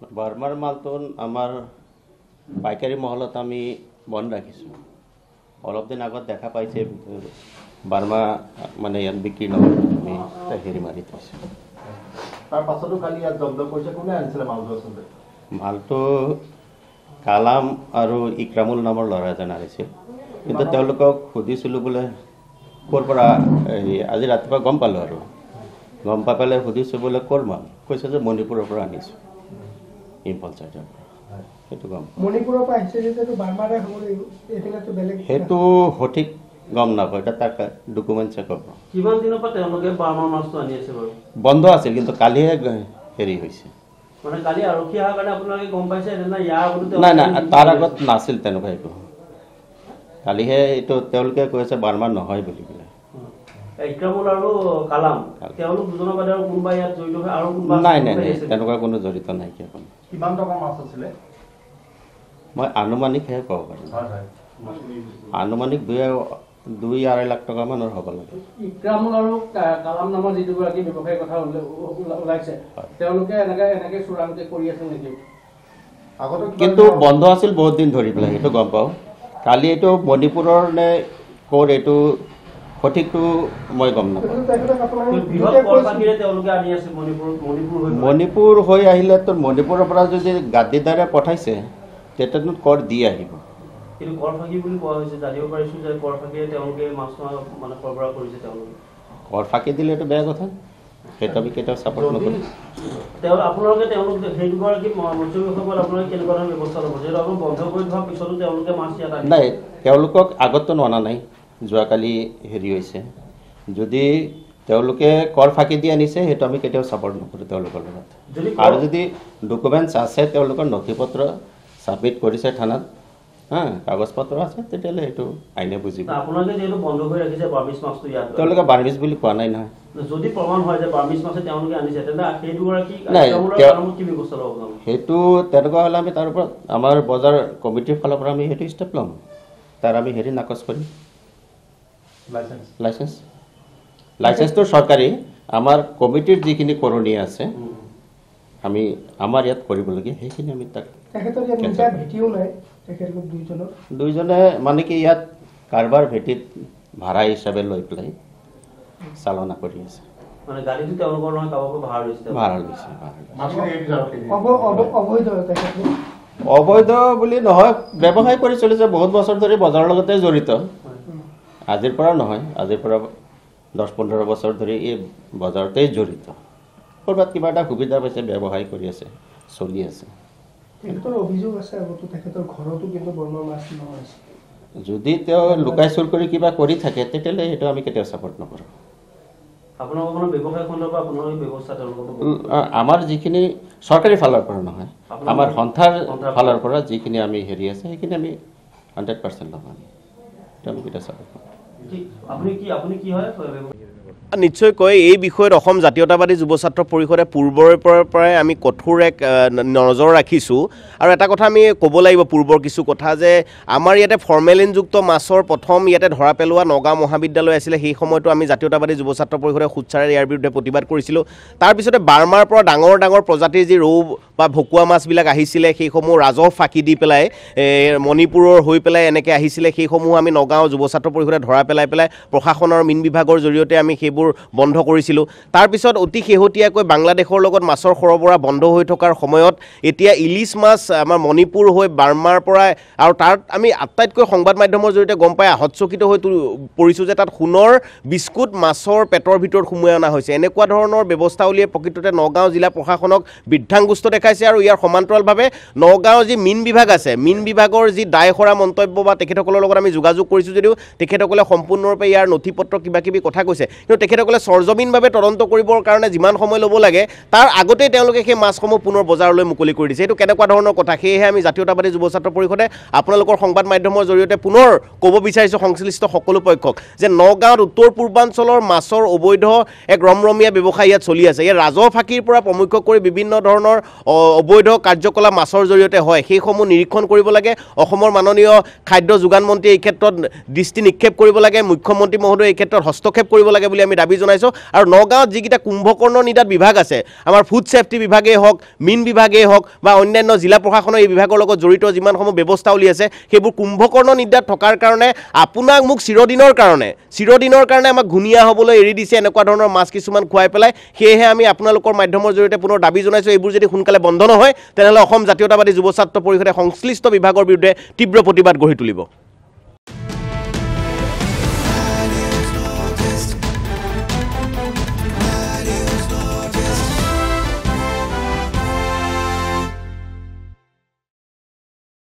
বাৰ্মাৰ মালটো আমাৰ পাইকাৰী মহলত আমি বন্ধ ৰাখিছোঁ। অলপ দিন আগত দেখা পাইছে বাৰ্মা মানে ইয়াত বিক্ৰী নহয় আমি হেৰি মাৰি থৈছোঁ। তাৰ পাছতো খালি ইয়াত জব্দ কৰিছে। কোনে আনিছিলে মালটো? আচলতে মালটো কালাম আৰু ইক্ৰামুল নামৰ ল'ৰা এজন আনিছিল, কিন্তু তেওঁলোকক সুধিছিলোঁ বোলে ক'ৰ পৰা আজি ৰাতিপুৱা গম পালোঁ আৰু গম পাই পেলাই সুধিছোঁ বোলে ক'ৰ মাল, কৈছে যে মণিপুৰৰ পৰা আনিছোঁ, ইম্ফল চাইডৰ পৰা। সেইটো গম মণিপুৰৰ পৰা আহিছে যেতিয়াতো বাৰ্মাৰে হ'ব লাগিব, এইফালেতো বেলেগ সেইটো সঠিক গম নাপায়, এটা তাক ডকুমেণ্ট চেক হ'ব। কিমান দিনৰ পৰা তেওঁলোকে বাৰ্মাৰ মাছটো আনি আছে বাৰু? বন্ধ আছিল, কিন্তু কালিহে হেৰি হৈছে। মানে কালি আৰক্ষী অহাৰ কাৰণে আপোনালোকে গম পাইছে না? ইয়াৰ আগতে নাই নাই, তাৰ আগত নাছিল তেনেকুৱা একো। কালিহে এইটো তেওঁলোকে কৈছে বাৰ্মাৰ নহয় বুলি পেলাই। ইক্ৰামুল আৰু কালাম তেওঁলোক দুজনৰ বাদে আৰু কোনোবা ইয়াত জড়িত হৈ আৰু কোনোবা? নাই নাই নাই, তেনেকুৱা কোনো জড়িত নাইকিয়া কোনো। কিমান টকাৰ মাছ আছিলে? মই আনুমানিকহে ক'ব পাৰিম। আনুমানিক 2-2.5 লাখ টকা মানৰ হ'ব লাগে। ইক্ৰামুল আৰু কালাম নামৰ যিটো গৰাকী ব্যৱসায়ীৰ কথা ওলাইছে, তেওঁলোকে এনেকে চোৰাংকে কৰি আছে নেকি? কিন্তু বন্ধ আছিল বহুত দিন ধৰি পেলাই, সেইটো গম পাওঁ। কালি এইটো মণিপুৰৰ নে ক'ৰ এইটো সঠিকটো মই গম নাপাওঁ। মণিপুৰ হৈ আহিলে তোৰ মণিপুৰৰ পৰা যদি গাদীদাৰে পঠাইছে তেতিয়াতো কৰ দি আহিব। কিন্তু কৰ ফাঁকি বুলি কোৱা হৈছে, জানিব পাৰিছোঁ যে কৰ ফাঁকিৰে তেওঁলোকে মাছ মানে সৰবৰাহ কৰিছে। তেওঁলোকে কৰ ফাঁকি দিলে এইটো বেয়া কথা, সেইটো আমি কেতিয়াও ছাপোৰ্ট নকৰোঁ। আপোনালোকে তেওঁলোক সেইগৰাকী মৎস্যবিভাগত আপোনালোকে কেনেকুৱা ধৰণৰ ব্যৱস্থা ল'ব? যিহেতু আপুনি বন্ধ কৰি থোৱাৰ পিছতো তেওঁলোকে মাছ ইয়াত আনে নাই, তেওঁলোকক আগততো অনা নাই, যোৱাকালি হেৰি হৈছে। যদি তেওঁলোকে কৰ ফাঁকি দি আনিছে সেইটো আমি কেতিয়াও ছাপোৰ্ট নকৰোঁ তেওঁলোকৰ লগত। আৰু যদি ডকুমেণ্টছ আছে, তেওঁলোকৰ নথি পত্ৰ ছাবমিট কৰিছে থানাত, কাগজ পত্ৰ আছে, তেতিয়াহ'লে সেইটো আইনে বুজিব। আপোনালোকে যিহেতু বন্ধ কৰি ৰাখিছে বাৰ্মিজ মাছটো ইয়াত, তেওঁলোকে বাৰ্মিজ বুলি কোৱা নাই নহয়। যদি প্ৰমাণ হয় যে বাৰ্মিজ মাছে তেওঁলোকে আনিছে, তেন্তে সেইগৰাকী কি ব্যৱস্থা ল'ব? সেইটো তেনেকুৱা হ'লে আমি তাৰ ওপৰত আমাৰ বজাৰ কমিটিৰ ফালৰ পৰা আমি সেইটো ষ্টেপ ল'ম। তাৰ আমি হেৰি নাকচ কৰিম, লাইচেঞ্চটো চৰকাৰী। আমাৰ কমিটিৰ যিখিনি কৰণীয় আছে আমি আমাৰ ইয়াত কৰিবলগীয়া সেইখিনি আমি তাক দুইজনে মানে কি ইয়াত কাৰোবাৰ ভেটিত ভাড়া হিচাপে লৈ পেলাই চালনা কৰি আছে। অবৈধ বুলি নহয়, ব্যৱসায় কৰি চলিছে বহুত বছৰ ধৰি, বজাৰৰ লগতে জড়িত। আজিৰ পৰা নহয়, আজিৰ পৰা 10-15 বছৰ ধৰি এই বজাৰতেই জড়িত। ক'ৰবাত কিবা এটা সুবিধা পাইছে, ব্যৱসায় কৰি আছে, চলি আছে। যদি তেওঁ লুকাই চুৰ কৰি কিবা কৰি থাকে তেতিয়াহ'লে সেইটো আমি কেতিয়াও ছাপোৰ্ট নকৰোঁ। আমাৰ যিখিনি চৰকাৰী ফালৰ পৰা নহয়, আমাৰ সন্থাৰ ফালৰ পৰা যিখিনি আমি হেৰি আছে সেইখিনি আমি 100% ল'ম। আমি কেতিয়াও ছাপোৰ্ট নকৰোঁ। নিশ্চয়কৈ এই বিষয়ত অসম জাতীয়তাবাদী যুৱ ছাত্ৰ পৰিষদে পূৰ্বৰে পৰাই আমি কঠোৰ এক নজৰ ৰাখিছোঁ। আৰু এটা কথা আমি ক'ব লাগিব, পূৰ্বৰ কিছু কথা, যে আমাৰ ইয়াতে ফৰ্মেলিনযুক্ত মাছৰ প্ৰথম ইয়াতে ধৰা পেলোৱা নগাঁও মহাবিদ্যালয় আছিলে। সেই সময়তো আমি জাতীয়তাবাদী যুৱ ছাত্ৰ পৰিষদে সোচ্চাৰে ইয়াৰ বিৰুদ্ধে প্ৰতিবাদ কৰিছিলোঁ। তাৰপিছতে বাৰ্মাৰ পৰা ডাঙৰ ডাঙৰ প্ৰজাতিৰ যি ৰৌ বা ভকুৱা মাছবিলাক আহিছিলে, সেইসমূহ ৰাজহ ফাঁকি দি পেলাই মণিপুৰৰ হৈ পেলাই এনেকৈ আহিছিলে, সেইসমূহ আমি নগাঁও যুৱ ছাত্ৰ পৰিষদে ধৰা পেলাই প্ৰশাসনৰ মীন বিভাগৰ জৰিয়তে আমি সেইবোৰ বন্ধ কৰিছিলোঁ। তাৰপিছত অতি শেহতীয়াকৈ বাংলাদেশৰ লগত মাছৰ সৰবৰাহ বন্ধ হৈ থকাৰ সময়ত এতিয়া ইলিছ মাছ আমাৰ মণিপুৰ হৈ বাৰ্মাৰ পৰা, আৰু তাত আমি আটাইতকৈ সংবাদ মাধ্যমৰ জৰিয়তে গম পাই আহ্চকিত হৈ পৰিছোঁ যে তাত সোণৰ বিস্কুট মাছৰ পেটৰ ভিতৰত সুমুৱাই অনা হৈছে। এনেকুৱা ধৰণৰ ব্যৱস্থা উলিয়াই প্ৰকৃততে নগাঁও জিলা প্ৰশাসনক বৃদ্ধাংগুষ্ট দেখাইছে। আৰু ইয়াৰ সমান্তৰালভাৱে নগাঁও যি মীন বিভাগ আছে, মীন বিভাগৰ যি দায়সৰা মন্তব্য বা তেখেতসকলৰ লগত আমি যোগাযোগ কৰিছোঁ যদিও তেখেতসকলে সম্পূৰ্ণৰূপে ইয়াৰ নথি পত্ৰ কিবাকিবি কথা কৈছে, কিন্তু তেখেতসকলে সৰজমিনভাৱে তদন্ত কৰিবৰ কাৰণে যিমান সময় ল'ব লাগে তাৰ আগতেই তেওঁলোকে সেই মাছসমূহ পুনৰ বজাৰলৈ মুকলি কৰি দিছে। এইটো কেনেকুৱা ধৰণৰ কথা? সেয়েহে আমি জাতীয়তাবাদী যুৱ ছাত্ৰ পৰিষদে আপোনালোকৰ সংবাদ মাধ্যমৰ জৰিয়তে পুনৰ ক'ব বিচাৰিছোঁ সংশ্লিষ্ট সকলো পক্ষক যে নগাঁৱত উত্তৰ পূৰ্বাঞ্চলৰ মাছৰ অবৈধ এক ৰমৰমীয়া ব্যৱসায় ইয়াত চলি আছে। ইয়াৰ ৰাজহ ফাঁকিৰ পৰা প্ৰমুখ্য কৰি বিভিন্ন ধৰণৰ অবৈধ কাৰ্যকলাপ মাছৰ জৰিয়তে হয়, সেইসমূহ নিৰীক্ষণ কৰিব লাগে। অসমৰ মাননীয় খাদ্য যোগান মন্ত্ৰীয়ে এই ক্ষেত্ৰত দৃষ্টি নিক্ষেপ কৰিব লাগে, মুখ্যমন্ত্ৰী মহোদয়ে এই ক্ষেত্ৰত হস্তক্ষেপ কৰিব লাগে বুলি আমি দাবী জনাইছোঁ আৰু নগাঁৱত যিকেইটা কুম্ভকৰ্ণ নিদাত বিভাগ আছে আমাৰ ফুড ছেফটি বিভাগেই হওক মীন বিভাগেই হওক বা অন্যান্য জিলা প্ৰশাসনৰ এই বিভাগৰ লগত জড়িত যিমানসমূহ ব্যৱস্থা উলিয়াইছে সেইবোৰ কুম্ভকৰ্ণ নিদাত থকাৰ কাৰণে আপোনাক মোক চিৰদিনৰ কাৰণে আমাক ঘূণীয়া হ'বলৈ এৰি দিছে এনেকুৱা ধৰণৰ মাছ কিছুমান খুৱাই পেলাই সেয়েহে আমি আপোনালোকৰ মাধ্যমৰ জৰিয়তে পুনৰ দাবী জনাইছোঁ এইবোৰ যদি সোনকালে বন্ধ নহয় তেনেহ'লে অসম জাতীয়তাবাদী যুৱ ছাত্ৰ পৰিষদে সংশ্লিষ্ট বিভাগৰ বিৰুদ্ধে তীব্ৰ প্ৰতিবাদ গঢ়ি তুলিব